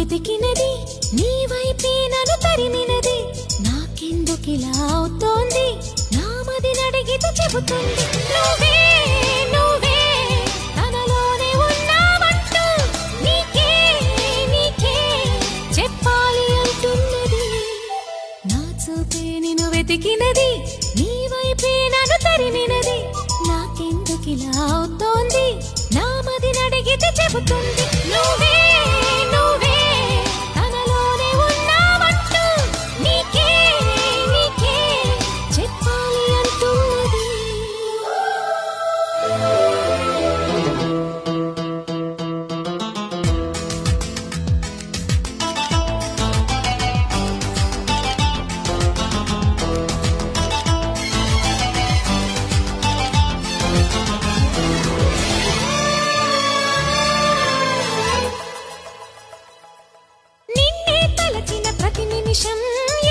వెతికినది నీ వైపే నన్ను తరిమినది నాకెందుకిలా అవుతోంది నా మది నడిగితే చెబుతుంది నువ్వే నువ్వే తనలోనే ఉన్నావంటూ నీకే నీకే చెప్పాలి అంటున్నది నా చూపే నిన్ను వెతికినది నీ వైపే నన్ను తరిమినది నాకెందుకిలా అవుతోంది నా మది నడిగితే చెబుతుంది నువ్వే నువ్వే తనలోనే ఉన్నావంటూ నీకే నీకే చెప్పాలి అంటున్నది నిన్నే తలచిన ప్రతి నిమిషం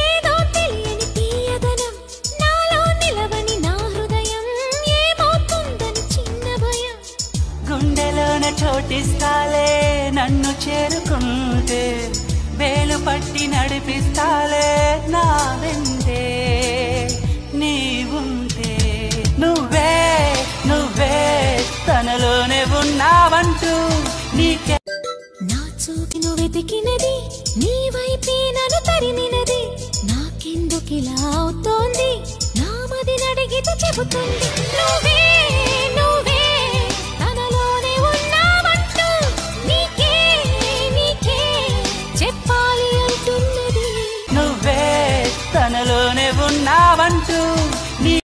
ఏదో తెలియని తీయదనం నాలో నిలవని నా హృదయం ఏమవుతుందని చిన్న భయం గుండెలోన చోటిస్తాలే నన్ను చేరుకుంటే వేలు పట్టి నడిపిస్తాలే నా వెంటే నీవుంటే నువ్వే నువ్వే తనలోనే ఉన్నావంటూ నీకే నా చూపిను వెతికినది నీ వైపే నన్ను తరిమినది నాకెందుకిలా అవుతోంది నా మది నడిగితే చెబుతుంది నువ్వే